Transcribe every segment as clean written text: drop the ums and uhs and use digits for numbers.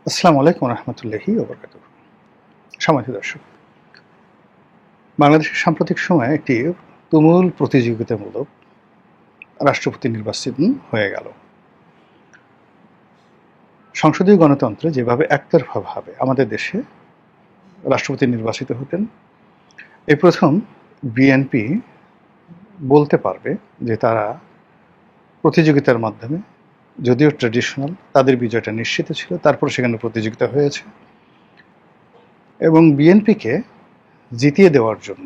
আসসালামু আলাইকুম রহমতুল্লাহি ওবরাকাতুহু। সম্মানিত দর্শক, বাংলাদেশের সাম্প্রতিক সময়ে একটি তুমুল প্রতিযোগিতামূলক রাষ্ট্রপতি নির্বাচন হয়ে গেল। সংসদীয় গণতন্ত্রে যেভাবে একতরফাভাবে আমাদের দেশে রাষ্ট্রপতি নির্বাচিত হতেন, এই প্রথম বিএনপি বলতে পারবে যে তারা প্রতিযোগিতার মাধ্যমে, যদিও ট্র্যাডিশনাল, তাদের বিজয়টা নিশ্চিত ছিল, তারপর সেখানে প্রতিযোগিতা হয়েছে এবং বিএনপিকে জিতিয়ে দেওয়ার জন্য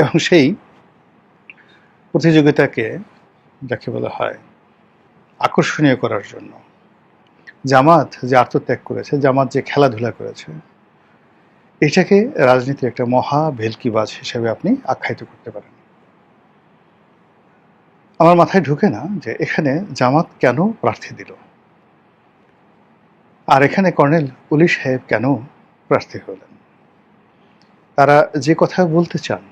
এবং সেই প্রতিযোগিতাকে যাকে বলা হয় আকর্ষণীয় করার জন্য জামাত যে আত্মত্যাগ করেছে, জামাত যে খেলাধুলা করেছে, এটাকে রাজনীতির একটা মহা ভেলকিবাজ হিসেবে আপনি আখ্যায়িত করতে পারেন। আমার মাথায় ঢুকে না যে এখানে জামাত কেন প্রার্থী দিল, আর এখানে কর্নেল ওলি সাহেব কেন প্রার্থী হলেন। তারা যে কথা বলতে চান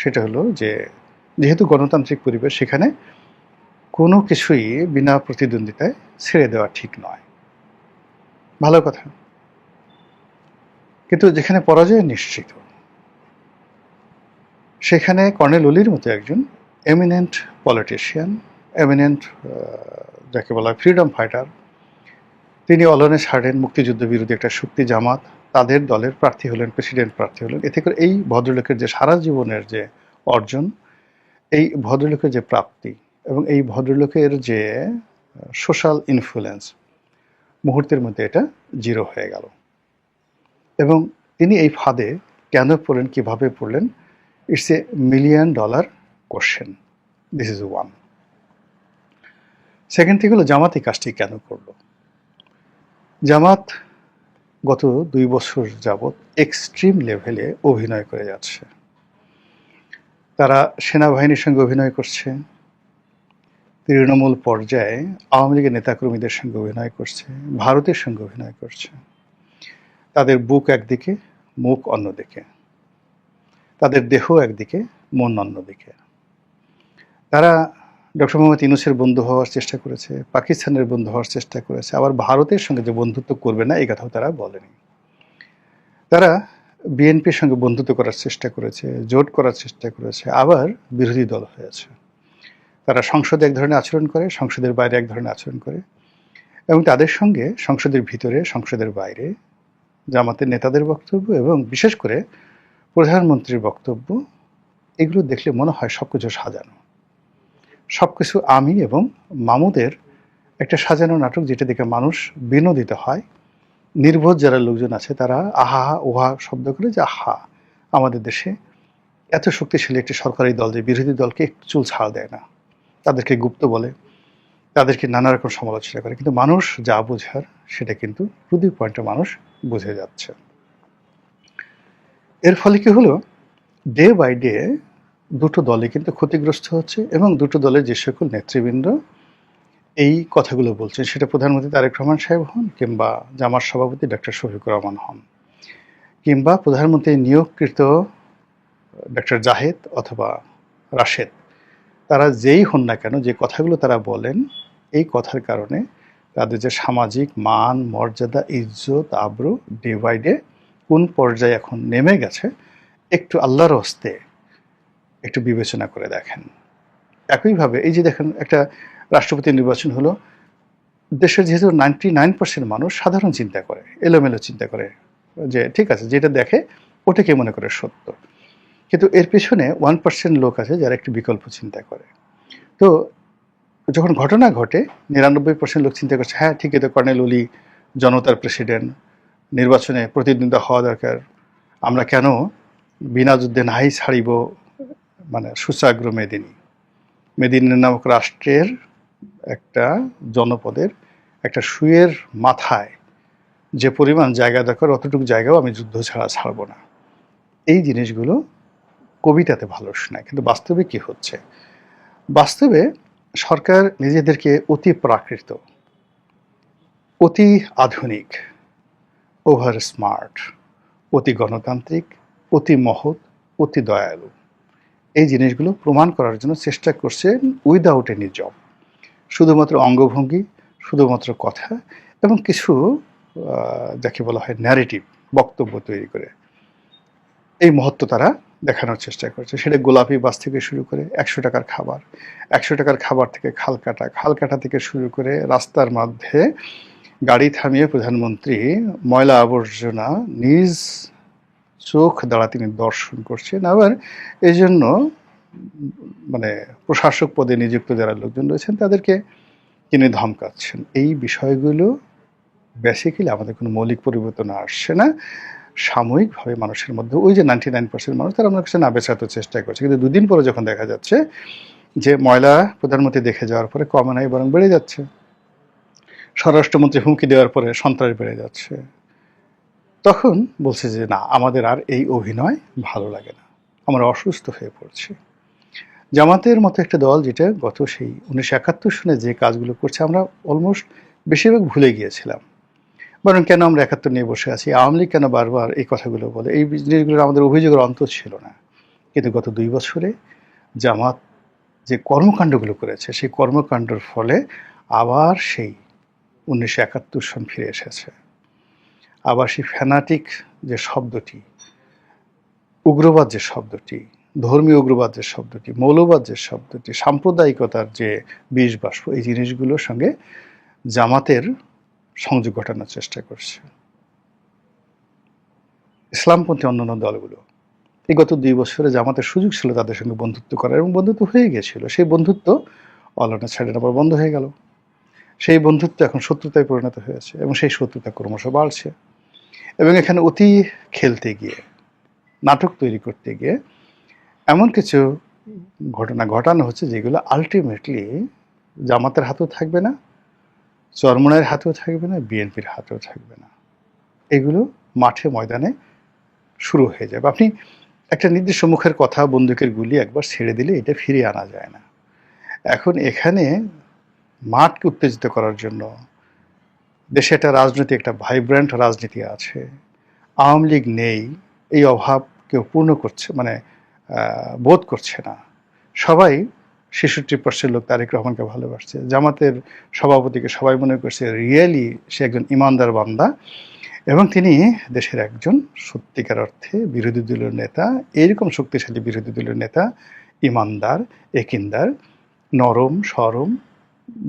সেটা হলো যে যেহেতু গণতান্ত্রিক পরিবেশ, সেখানে কোনো কিছুই বিনা প্রতিদ্বন্দ্বিতায় ছেড়ে দেওয়া ঠিক নয়। ভালো কথা, কিন্তু যেখানে পরাজয় নিশ্চিত, সেখানে কর্নেল ওলির মতো একজন এমিনেন্ট পলিটিশিয়ান, এমিনেন্ট যাকে বলা হয় ফ্রিডম ফাইটার, তিনি অলনে ছাড়েন মুক্তিযুদ্ধ বিরোধী একটা শক্তি জামাত, তাদের দলের প্রার্থী হলেন, প্রেসিডেন্ট প্রার্থী হলেন। এতে করে এই ভদ্রলোকের যে সারা জীবনের যে অর্জন, এই ভদ্রলোকের যে প্রাপ্তি এবং এই ভদ্রলোকের যে সোশ্যাল ইনফ্লুয়েন্স, মুহূর্তের মধ্যে এটা জিরো হয়ে গেল। এবং তিনি এই ফাঁদে কেন পড়লেন, কিভাবে পড়লেন, it's a $1,000,000 question. This is one. Second thing হলো জামাত এই কাজটি কেন করলো। জামাত গত 2 বছর যাবৎ এক্সট্রিম লেভেলে অভিনয় করে যাচ্ছে। তারা সেনাবাহিনীর সঙ্গে অভিনয় করছে, তৃণমূল পর্যায়ে আওয়ামী লীগের নেতাকর্মীদের সঙ্গে অভিনয় করছে, ভারতের সঙ্গে অভিনয় করছে। তাদের বুক একদিকে, মুখ অন্যদিকে, তাদের দেহ একদিকে, মন অন্যদিকে। তারা ডক্টর মোহাম্মদ ইউনূসের বন্ধু হওয়ার চেষ্টা করেছে, পাকিস্তানের বন্ধু হওয়ার চেষ্টা করেছে, আবার ভারতের সঙ্গে যে বন্ধুত্ব করবে না এই কথাও তারা বলেনি। তারা বিএনপির সঙ্গে বন্ধুত্ব করার চেষ্টা করেছে, জোট করার চেষ্টা করেছে, আবার বিরোধী দল হয়েছে। তারা সংসদে এক ধরনের আচরণ করে, সংসদের বাইরে এক ধরনের আচরণ করে, এবং তাদের সঙ্গে সংসদের ভিতরে, সংসদের বাইরে জামাতের নেতাদের বক্তব্য এবং বিশেষ করে প্রধানমন্ত্রীর বক্তব্য, এগুলো দেখলে মনে হয় সবকিছু সাজানো, সবকিছু আমি এবং মামুদের একটা সাজানো নাটক, যেটা দেখে মানুষ বিনোদিত হয়। নির্বোধ যারা লোকজন আছে তারা আহা ওহা শব্দ করে যে আহা, আমাদের দেশে এত শক্তিশালী একটি সরকারি দল যে বিরোধী দলকে একটু চুল ছাড় দেয় না, তাদেরকে গুপ্ত বলে, তাদেরকে নানা রকম সমালোচনা করে। কিন্তু মানুষ যা বোঝার সেটা কিন্তু টু দি পয়েন্টে মানুষ বুঝে যাচ্ছে। এর ফলে কি হলো, ডে বাই ডে দুটো দলে কিন্তু ক্ষতিগ্রস্ত হচ্ছে এবং দুটো দলের যে সকল নেতৃবৃন্দ এই কথাগুলো বলছেন, সেটা প্রধানমন্ত্রী তারেক রহমান সাহেব হন, কিংবা জামাত সভাপতি ডক্টর শফিকুর রহমান হন, কিংবা প্রধানমন্ত্রী নিয়োগকৃত ডক্টর জাহেদ অথবা রাশেদ, তারা যেই হন না কেন, যে কথাগুলো তারা বলেন, এই কথার কারণে তাদের যে সামাজিক মান মর্যাদা ইজ্জত আবরু ডে বাই ডে কোন পর্যায়ে এখন নেমে গেছে, একটু আল্লাহর হস্তে একটু বিবেচনা করে দেখেন। একইভাবে এই যে দেখেন, একটা রাষ্ট্রপতি নির্বাচন হলো, দেশের যেহেতু 99% মানুষ সাধারণ চিন্তা করে, এলোমেলো চিন্তা করে, যে ঠিক আছে যেটা দেখে ওটাকে মনে করে সত্য, কিন্তু এর পেছনে 1% লোক আছে যারা একটু বিকল্প চিন্তা করে। তো যখন ঘটনা ঘটে 99% লোক চিন্তা করছে হ্যাঁ ঠিকই তো, কর্নেল ওলি জনতার প্রেসিডেন্ট, নির্বাচনে প্রতিদ্বন্দ্বিতা হওয়া দরকার, আমরা কেন বিনা যুদ্ধে নাই ছাড়িব, মানে সুচাগ্র মেদিনী, মেদিনী নামক রাষ্ট্রের একটা জনপদের একটা সুয়ের মাথায় যে পরিমাণ জায়গা দরকার, অতটুকু জায়গাও আমি যুদ্ধ ছাড়া ছাড়ব না। এই জিনিসগুলো কবিতাতে ভালো শোনায়, কিন্তু বাস্তবে কি হচ্ছে? বাস্তবে সরকার নিজেদেরকে অতি প্রাকৃত, অতি আধুনিক, ওভার স্মার্ট, অতি গণতান্ত্রিক, অতি মহৎ, অতি দয়ালু, এই জিনিসগুলো প্রমাণ করার জন্য চেষ্টা করছেন উইদাউট এনি জব। শুধুমাত্র অঙ্গভঙ্গি, শুধুমাত্র কথা এবং কিছু যাকে বলা হয় ন্যারেটিভ, বক্তব্য তৈরি করে এই মহত্ব তারা দেখানোর চেষ্টা করছে। সেটা গোলাপি বাস থেকে শুরু করে 100 টাকার খাবার, 100 টাকার খাবার থেকে খাল কাটা থেকে শুরু করে রাস্তার মধ্যে গাড়ি থামিয়ে প্রধানমন্ত্রী ময়লা আবর্জনা নিজ চোখ দ্বারা তিনি দর্শন করছেন। আবার এই জন্য মানে প্রশাসক পদে নিযুক্ত যারা লোকজন রয়েছেন তাদেরকে তিনি ধমকাচ্ছেন। এই বিষয়গুলো বেসিক্যালি আমাদের কোনো মৌলিক পরিবর্তন আসছে না, সাময়িকভাবে মানুষের মধ্যে ওই যে 99% মানুষ তারা আমার কাছে না বেচাতে চেষ্টা করছে, কিন্তু দুদিন পরে যখন দেখা যাচ্ছে যে ময়লা প্রধানমন্ত্রী দেখে যাওয়ার পরে কমে নাই বরং বেড়ে যাচ্ছে, স্বরাষ্ট্রমন্ত্রী হুমকি দেওয়ার পরে সন্ত্রাস বেড়ে যাচ্ছে, তখন বলছে যে না, আমাদের আর এই অভিনয় ভালো লাগে না, আমরা অসুস্থ হয়ে পড়ছি। জামাতের মতো একটা দল যেটা গত সেই 1971 সনে যে কাজগুলো করছে আমরা অলমোস্ট বেশিরভাগ ভুলে গিয়েছিলাম, বরং কেন আমরা 71 নিয়ে বসে আছি, আওয়ামী লীগ কেন বারবার এই কথাগুলো বলে, এই জিনিসগুলো আমাদের অভিযোগের অন্ত ছিল না। কিন্তু গত 2 বছরে জামাত যে কর্মকাণ্ডগুলো করেছে সেই কর্মকাণ্ডের ফলে আবার সেই 1971 সন ফিরে এসেছে। আবার সেই ফ্যানাটিক যে শব্দটি, উগ্রবাদ যে শব্দটি, ধর্মীয় উগ্রবাদ যে শব্দটি, মৌলবাদ যে শব্দটি, সাম্প্রদায়িকতার যে বিষ বাষ্প, এই জিনিসগুলোর সঙ্গে জামাতের সংযোগ ঘটানোর চেষ্টা করছে ইসলামপন্থী অন্যান্য দলগুলো। এই গত 2 বছরে জামাতের সুযোগ ছিল তাদের সঙ্গে বন্ধুত্ব করার, এবং বন্ধুত্ব হয়ে গিয়েছিল। সেই বন্ধুত্ব অলনা ছাড়ের আবার বন্ধ হয়ে গেল। সেই বন্ধুত্ব এখন শত্রুতায় পরিণত হয়েছে, এবং সেই শত্রুতা ক্রমশ বাড়ছে। এবং এখানে অতি খেলতে গিয়ে, নাটক তৈরি করতে গিয়ে এমন কিছু ঘটনা ঘটানো হচ্ছে যেগুলো আলটিমেটলি জামাতের হাতেও থাকবে না, চরমনায়ের হাতেও থাকবে না, বিএনপির হাতেও থাকবে না। এগুলো মাঠে ময়দানে শুরু হয়ে যাবে। আপনি একটা নির্দিষ্ট মুখের কথা, বন্দুকের গুলি একবার ছেড়ে দিলে এটা ফিরিয়ে আনা যায় না। এখন এখানে মাঠকে উত্তেজিত করার জন্য দেশে একটা রাজনীতি, একটা ভাইব্রেন্ট রাজনীতি আছে, আওয়ামী লীগ নেই এই অভাব কেউ পূর্ণ করছে বোধ করছে না। সবাই 66% লোক তারেক রহমানকে ভালোবাসছে। জামাতের সভাপতিকে সবাই মনে করছে রিয়েলি সে একজন ইমানদার বান্দা, এবং তিনি দেশের একজন সত্যিকার অর্থে বিরোধী দলের নেতা, এরকম শক্তিশালী বিরোধী দলের নেতা, ইমানদার, একিনদার, নরম সরম,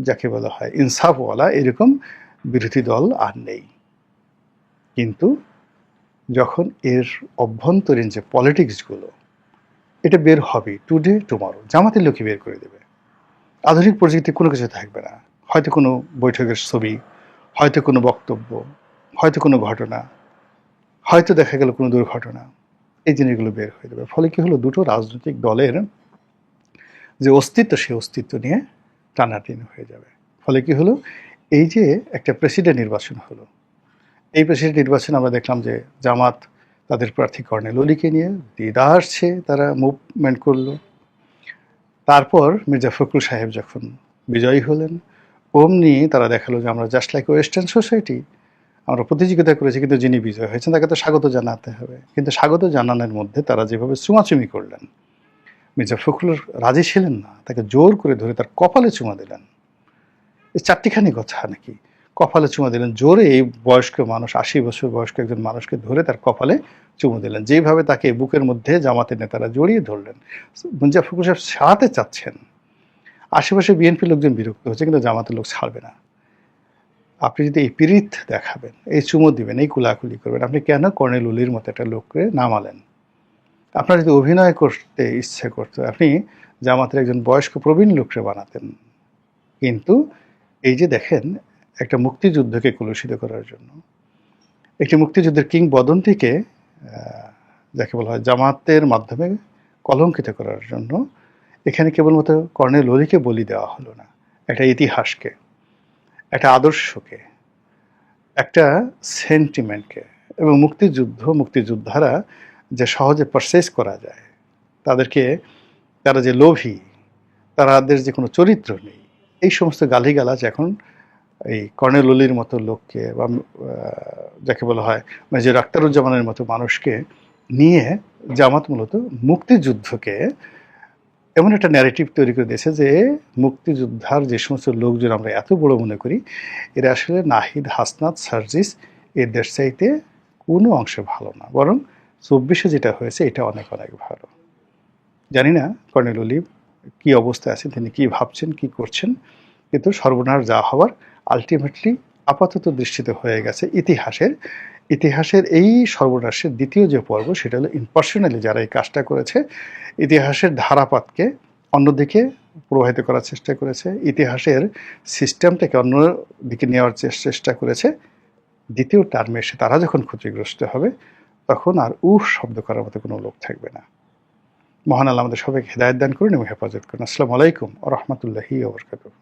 যাকে বলা হয় ইনসাফওয়ালা, এরকম বিরোধী দল আর নেই। কিন্তু যখন এর অভ্যন্তরীণ যে পলিটিক্সগুলো, এটা বের হবে টুডে টুমরো, জামাতের লোকই বের করে দেবে। আধুনিক প্রযুক্তি কোনো কিছু থাকবে না, হয়তো কোনো বৈঠকের ছবি, হয়তো কোনো বক্তব্য, হয়তো কোনো ঘটনা, হয়তো দেখা গেল কোনো দুর্ঘটনা, এই জিনিসগুলো বের হয়ে যাবে। ফলে কি হলো, দুটো রাজনৈতিক দলের যে অস্তিত্ব, সেই অস্তিত্ব নিয়ে টানাটানি হয়ে যাবে। ফলে কি হলো, এই যে একটা প্রেসিডেন্ট নির্বাচন হলো, এই প্রেসিডেন্ট নির্বাচনে আমরা দেখলাম যে জামাত তাদের প্রার্থী কর্নেল অলিকে নিয়ে দ্বিধার্সে তারা মুভমেন্ট করলো। তারপর মির্জা ফখরুল সাহেব যখন বিজয়ী হলেন, অমনি তারা দেখালো যে আমরা জাস্ট লাইক ওয়েস্টার্ন সোসাইটি, আমরা প্রতিযোগিতা করেছি, কিন্তু যিনি বিজয় হয়েছেন তাকে তো স্বাগত জানাতে হবে। কিন্তু স্বাগত জানানোর মধ্যে তারা যেভাবে চুমাচুমি করলেন, মির্জা ফখরুল রাজি ছিলেন না, তাকে জোর করে ধরে তার কপালে চুমা দিলেন। এই চারটিখানি কথা নাকি, কপালে চুমা দিলেন জোরে। এই বয়স্ক মানুষ, 80 বছর বয়স্ক একজন মানুষকে ধরে তার কপালে চুমু দিলেন, যেভাবে তাকে বুকের মধ্যে জামাতের নেতারা জড়িয়ে ধরলেন। মির্জা ফখরুল সাহেব ছাড়াতে চাচ্ছেন, আশেপাশে বিএনপির লোকজন বিরক্ত হচ্ছে, কিন্তু জামাতের লোক ছাড়বে না। আপনি যদি এই পীড়িত দেখাবেন, এই চুমো দিবেন, এই কুলাকুলি করবেন, আপনি কেন কর্নেল অলির মতো একটা লোককে নামালেন? আপনার যদি অভিনয় করতে ইচ্ছে করতো, আপনি জামাতের একজন বয়স্ক প্রবীণ লোককে বানাতেন। কিন্তু এই যে দেখেন, একটা মুক্তিযুদ্ধকে কলুষিত করার জন্য, একটি মুক্তিযুদ্ধের কিংবদন্তিকে যাকে বলা হয় জামাতের মাধ্যমে কলঙ্কিত করার জন্য এখানে কেবলমাত্র কর্নেল অলিকে বলি দেওয়া হলো না, একটা ইতিহাসকে, একটা আদর্শকে, একটা সেন্টিমেন্টকে। এবং মুক্তিযোদ্ধারা যে সহজে পারচেজ করা যায়, তারা যে লোভী, তাদের যে কোনো চরিত্র নেই, এই সমস্ত গালিগালাজ এখন এই কর্নেল অলির মতো লোককে বা যাকে বলা হয় মেজর আখতারুজ্জামানের মতো মানুষকে নিয়ে জামাত মূলত মুক্তিযুদ্ধকে এমন একটা ন্যারেটিভ তৈরি করে দিয়েছে যে মুক্তিযোদ্ধার যে সমস্ত লোকজন আমরা এত বড় মনে করি, এরা আসলে নাহিদ, হাসনাত, সার্জিস এদের চাইতে কোনো অংশে ভালো না, বরং 24-এ যেটা হয়েছে এটা অনেক অনেক ভালো। জানি না কর্নেল অলিভ কী অবস্থায় আছেন, তিনি কী ভাবছেন, কী করছেন, কিন্তু সর্বনাশ যা হওয়ার আলটিমেটলি আপাতত দৃষ্টিতে হয়ে গেছে ইতিহাসের এই সর্বনাশের দ্বিতীয় যে পর্ব, সেটা হলো ইম্পার্সোনালি যারা এই কাজটা করেছে, ইতিহাসের ধারাপাতকে অন্যদিকে প্রবাহিত করার চেষ্টা করেছে, ইতিহাসের সিস্টেমটাকে অন্যদিকে নেওয়ার চেষ্টা করেছে। দ্বিতীয় টার্মে এসে তারা যখন ক্ষতিগ্রস্ত হবে, তখন আর শব্দ করার মতো কোনো লোক থাকবে না। মহান আল্লাহ আমাদের সবাইকে হেদায়েত দান করুন এবং হেফাজত করুন। আসসালামু আলাইকুম ওয়া রাহমাতুল্লাহি ওয়া বারাকাতুহু।